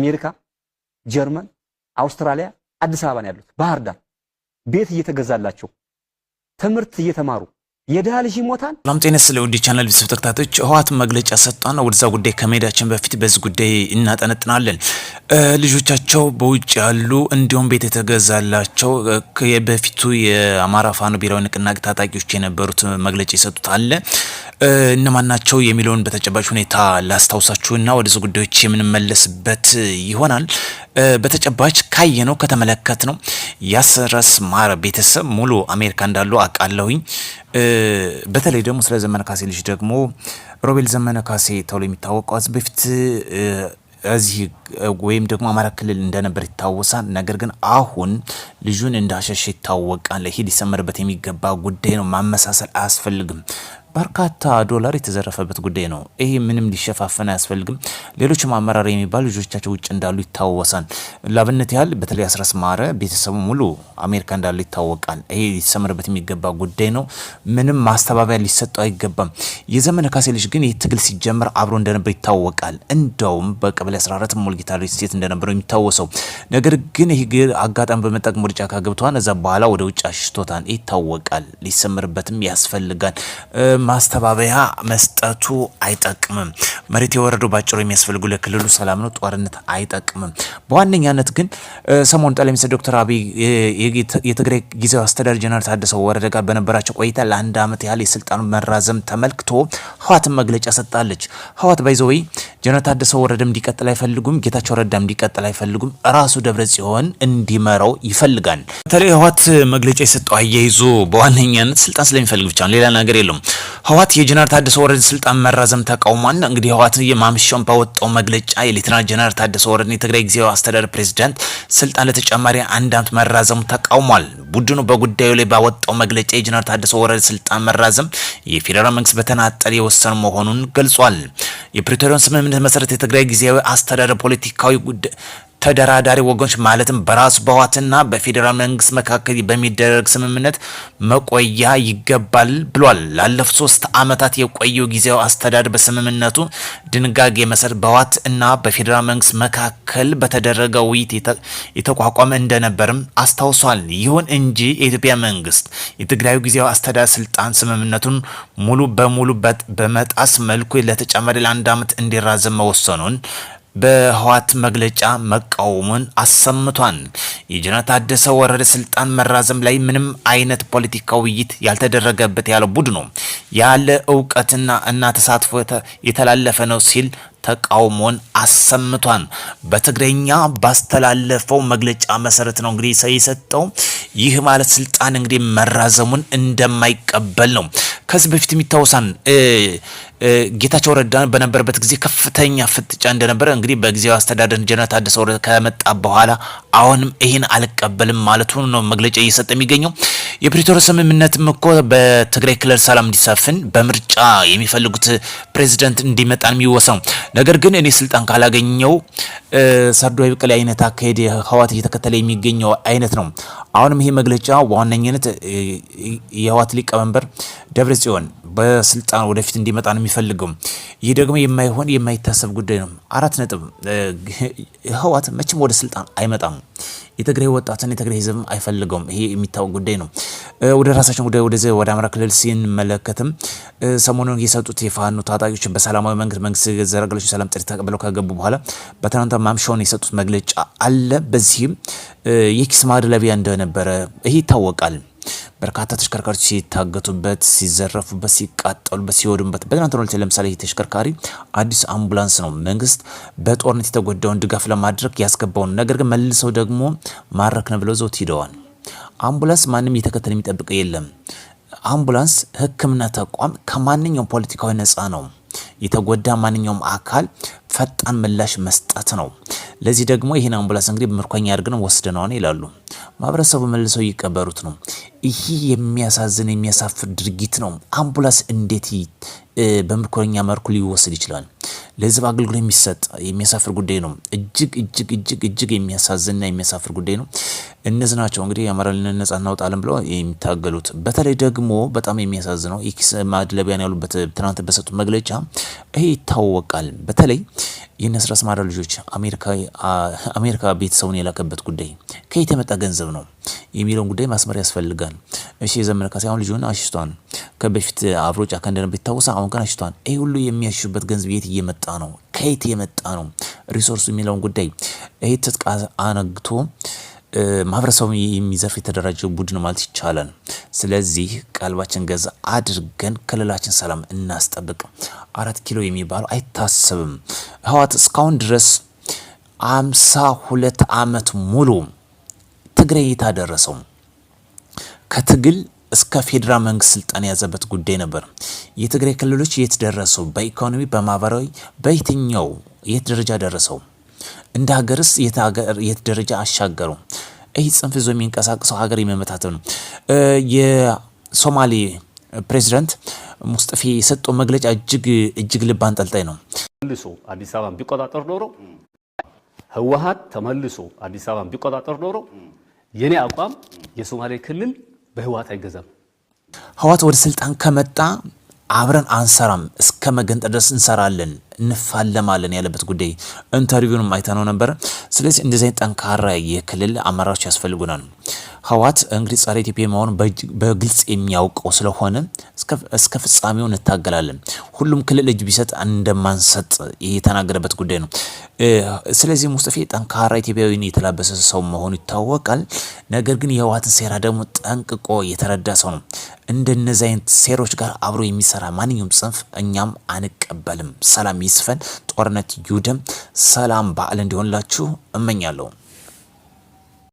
አሜሪካ፣ ጀርመን፣ አውስትራሊያ አዲስ አበባ ነው ያሉት። ባህር ዳር ቤት እየተገዛላቸው ትምህርት እየተማሩ የደሃ ልጅ ይሞታል። ሰላም ጤና ስለውዲ ቻናል ቢሰብ ተከታታዮች ህወሓት መግለጫ ሰጣና ወደዛ ጉዳይ ከመሄዳችን በፊት በዚህ ጉዳይ እናጠነጥናለን። ልጆቻቸው በውጭ ያሉ እንዲሁም ቤት የተገዛላቸው በፊቱ የአማራ ፋኖ ብሔራዊ ንቅናቄ ታጣቂዎች የነበሩት መግለጫ ይሰጡት አለ። እነማን ናቸው የሚለውን በተጨባጭ ሁኔታ ላስታውሳችሁና ወደዚህ ጉዳዮች የምንመለስበት ይሆናል። በተጨባጭ ካየነው ከተመለከትነው ያስረስ ማረ ቤተሰብ ሙሉ አሜሪካ እንዳሉ አቃለሁኝ። በተለይ ደግሞ ስለ ዘመነ ካሴ ልጅ ደግሞ ሮቤል ዘመነ ካሴ ተብሎ የሚታወቀው አዝ በፊት እዚህ ወይም ደግሞ አማራ ክልል እንደነበር ይታወሳል። ነገር ግን አሁን ልጁን እንዳሸሸ ይታወቃል። ይሄ ሊሰመርበት የሚገባ ጉዳይ ነው። ማመሳሰል አያስፈልግም። በርካታ ዶላር የተዘረፈበት ጉዳይ ነው። ይሄ ምንም ሊሸፋፈን አያስፈልግም። ሌሎችም አመራር የሚባሉ ልጆቻቸው ውጭ እንዳሉ ይታወሳል። ላብነት ያህል በተለይ አስረስ ማረ ቤተሰቡ ሙሉ አሜሪካ እንዳሉ ይታወቃል። ይሄ ሊሰመርበት የሚገባ ጉዳይ ነው። ምንም ማስተባበያ ሊሰጠው አይገባም። የዘመነ ካሴ ልጅ ግን ይህ ትግል ሲጀመር አብሮ እንደነበር ይታወቃል። እንደውም በቀበሌ 14 ሙልጌታ ልጅ ሴት እንደነበረው የሚታወሰው ነገር ግን ይሄ አጋጣሚ በመጠቀም ወደ ጫካ ገብቷል። እዛ በኋላ ወደ ውጭ አሽቶታል ይታወቃል። ሊሰመርበትም ያስፈልጋል። ማስተባበያ መስጠቱ አይጠቅምም። መሬት የወረደው ባጭሩ የሚያስፈልጉ ለክልሉ ሰላም ነው። ጦርነት አይጠቅምም። በዋነኛነት ግን ሰሞኑን ጠቅላይ ሚኒስትር ዶክተር አብይ የትግራይ ጊዜያዊ አስተዳዳሪ ጀነራል ታደሰ ወረደ ጋር በነበራቸው ቆይታ ለአንድ ዓመት ያህል የስልጣኑ መራዘም ተመልክቶ ህወሓትን መግለጫ ሰጣለች። ህወሓት ባይዘወይ ጀነራል ታደሰ ወረደም እንዲቀጥል አይፈልጉም። ጌታቸው ረዳም እንዲቀጥል አይፈልጉም። ራሱ ደብረጽዮን እንዲመራው ይፈልጋል። በተለይ ህወሓት መግለጫ የሰጠው አያይዞ በዋነኛነት ስልጣን ስለሚፈልግ ብቻ ነው። ሌላ ነገር የለውም። ህወሓት የጀነራል ታደሰ ወረደ ስልጣን መራዘም ተቃውሟል። እንግዲህ ህወሓት የማምሻውን ባወጣው መግለጫ የሌተናል ጀነራል ታደሰ ወረደ የትግራይ ጊዜያዊ አስተዳደር ፕሬዝዳንት ስልጣን ለተጨማሪ አንድ ዓመት መራዘሙ ተቃውሟል። ቡድኑ በጉዳዩ ላይ ባወጣው መግለጫ የጀነራል ታደሰ ወረደ ስልጣን መራዘም የፌዴራል መንግስት በተናጠል የወሰነ መሆኑን ገልጿል። የፕሪቶሪያን ስምምነት መሰረት የትግራይ ጊዜያዊ አስተዳደር ፖለቲካዊ ጉዳይ ተደራዳሪ ወገኖች ማለትም በራሱ በህወሓትና በፌዴራል መንግስት መካከል በሚደረግ ስምምነት መቆያ ይገባል ብሏል። ላለፉት 3 ዓመታት የቆየው ጊዜያዊ አስተዳደር በስምምነቱ ድንጋጌ መሰረት በህወሓት እና በፌዴራል መንግስት መካከል በተደረገ ውይይት የተቋቋመ እንደነበርም አስታውሷል። ይሁን እንጂ የኢትዮጵያ መንግስት የትግራዩ ጊዜያዊ አስተዳደር ስልጣን ስምምነቱን ሙሉ በሙሉ በመጣስ መልኩ ለተጨማሪ ለአንድ ዓመት እንዲራዘም መወሰኑን በህወሓት መግለጫ መቃወሙን አሰምቷል። የጀነራል ታደሰ ወረደ ስልጣን መራዘም ላይ ምንም አይነት ፖለቲካዊ ውይይት ያልተደረገበት ያለው ቡድኑ ያለ እውቀትና ተሳትፎ የተላለፈ ነው ሲል ተቃውሞን አሰምቷል። በትግረኛ ባስተላለፈው መግለጫ መሰረት ነው እንግዲህ የሰጠው። ይህ ማለት ስልጣን እንግዲህ መራዘሙን እንደማይቀበል ነው። ከዚህ በፊት የሚታወሳን ጌታቸው ረዳ በነበረበት ጊዜ ከፍተኛ ፍጥጫ እንደነበረ እንግዲህ በጊዜው አስተዳደር ጀነራል ታደሰ ወረደ ከመጣ በኋላ አሁንም ይሄን አልቀበልም ማለቱ ነው መግለጫ እየሰጠ የሚገኘው። የፕሪቶሪያ ስምምነትም እኮ በትግራይ ክልል ሰላም እንዲሰፍን በምርጫ የሚፈልጉት ፕሬዝዳንት እንዲመጣ የሚወሰነው። ነገር ግን እኔ ስልጣን ካላገኘው ሰርዶ ይብቀል አይነት አካሄድ ህወሓት እየተከተለ የሚገኘው አይነት ነው። አሁንም ይሄ መግለጫ በዋነኛነት የህወሓት ሊቀመንበር ደብረጽዮን በስልጣን ወደፊት እንዲመጣ ነው የሚፈልገው። ይህ ደግሞ የማይሆን የማይታሰብ ጉዳይ ነው። 4 ነጥብ ህወሓት መቼም ወደ ስልጣን አይመጣም። የትግራይ ወጣትን የትግራይ ህዝብ አይፈልገውም። ይሄ የሚታወቅ ጉዳይ ነው። ወደ ራሳችን ወደ አማራ ክልል ሲንመለከትም ሰሞኑን የሰጡት የፋኖ ታጣቂዎች በሰላማዊ መንግስት ዘረጋሎች ሰላም ጥሪ ተቀብለው ከገቡ በኋላ በትናንት ማምሻውን የሰጡት መግለጫ አለ። በዚህም የኪስ ማድለቢያ እንደነበረ ይሄ ይታወቃል። በርካታ ተሽከርካሪዎች ሲታገቱበት፣ ሲዘረፉበት፣ ሲቃጠሉበት፣ ሲወዱበት በትናንት ነው። ለምሳሌ ተሽከርካሪ አዲስ አምቡላንስ ነው መንግስት በጦርነት የተጎዳውን ድጋፍ ለማድረግ ያስገባው። ነገር ግን መልሰው ደግሞ ማረክ ነው ብለው ዘውት ሂደዋል። አምቡላንስ ማንም እየተከተለ የሚጠብቀው የለም። አምቡላንስ ሕክምና ተቋም ከማንኛውም ፖለቲካዊ ነፃ ነው። የተጎዳ ማንኛውም አካል ፈጣን ምላሽ መስጠት ነው። ለዚህ ደግሞ ይሄን አምቡላንስ እንግዲህ ምርኮኛ አድርገን ወስደናል ይላሉ። ማህበረሰቡ መልሰው ይቀበሩት ነው። ይህ የሚያሳዝን የሚያሳፍር ድርጊት ነው። አምቡላንስ እንዴት በምርኮኛ መልኩ ሊወሰድ ይችላል? ለህዝብ አገልግሎት የሚሰጥ የሚያሳፍር ጉዳይ ነው። እጅግ የሚያሳዝንና የሚያሳፍር ጉዳይ ነው። እነዚህ ናቸው እንግዲህ የአማራን ነጻ እናውጣለን ብለው የሚታገሉት። በተለይ ደግሞ በጣም የሚያሳዝነው የኪስ ማድለቢያን ያሉበት ትናንት በሰጡት መግለጫ ይሄ ይታወቃል። በተለይ የነስራስ ማራ ልጆች አሜሪካ ቤተሰቡን የላከበት ጉዳይ ከየት የመጣ ገንዘብ ነው የሚለውን ጉዳይ ማስመር ያስፈልጋል። እሺ የዘመነ ካሴ አሁን ልጁን አሽቷን ከበፊት አብሮ ጫካ እንደነበር ይታወሳል። አሁን ግን አሽቷን ይሄ ሁሉ የሚያሽበት ገንዘብ የት እየመጣ ነው? ከየት የመጣ ነው ሪሶርሱ የሚለውን ጉዳይ ይሄ ትጥቅ አነግቶ ማህበረሰቡ የሚዘርፍ የተደራጀ ቡድን ማለት ይቻላል። ስለዚህ ቀልባችን ገዛ አድርገን ክልላችን ሰላም እናስጠብቅ። 4 ኪሎ የሚባለው አይታሰብም። ህወሓት እስካሁን ድረስ 52 ዓመት ሙሉ ትግራይ የታደረሰው ከትግል እስከ ፌዴራል መንግስት ስልጣን የያዘበት ጉዳይ ነበር። የትግራይ ክልሎች የት ደረሰው? በኢኮኖሚ በማህበራዊ በየትኛው የት ደረጃ ደረሰው? እንደ ሀገርስ የት ደረጃ አሻገረው? ይህ ጽንፍ ይዞ የሚንቀሳቀሰው ሀገር የመመታተብ ነው። የሶማሌ ፕሬዚዳንት ሙስጠፌ የሰጠው መግለጫ እጅግ ልብ አንጠልጣይ ነው። ተመልሶ አዲስ አበባን ቢቆጣጠር ኖሮ ህወሓት ተመልሶ አዲስ አበባን ቢቆጣጠር ኖሮ የኔ አቋም የሶማሌ ክልል በህወሓት አይገዛም። ህወሓት ወደ ስልጣን ከመጣ አብረን አንሰራም፣ እስከ መገንጠል ድረስ እንሰራለን፣ እንፋለማለን ያለበት ጉዳይ ኢንተርቪውንም አይተነው ነበር። ስለዚህ እንደዚህ አይነት ጠንካራ የክልል አመራሮች ያስፈልጉናል። ህወሓት እንግዲህ ጸረ ኢትዮጵያ መሆኑን በግልጽ የሚያውቀው ስለሆነ እስከ ፍጻሜው እንታገላለን። ሁሉም ክልል እጅ ቢሰጥ እንደማንሰጥ የተናገረበት ጉዳይ ነው። ስለዚህ ሙስጠፌ ጠንካራ ኢትዮጵያዊን የተላበሰ ሰው መሆኑ ይታወቃል። ነገር ግን የህወሓትን ሴራ ደግሞ ጠንቅቆ የተረዳ ሰው ነው። እንደነዚህ አይነት ሴሮች ጋር አብሮ የሚሰራ ማንኛውም ጽንፍ እኛም አንቀበልም። ሰላም ይስፈን፣ ጦርነት ይውደም። ሰላም በዓል እንዲሆንላችሁ እመኛለሁ።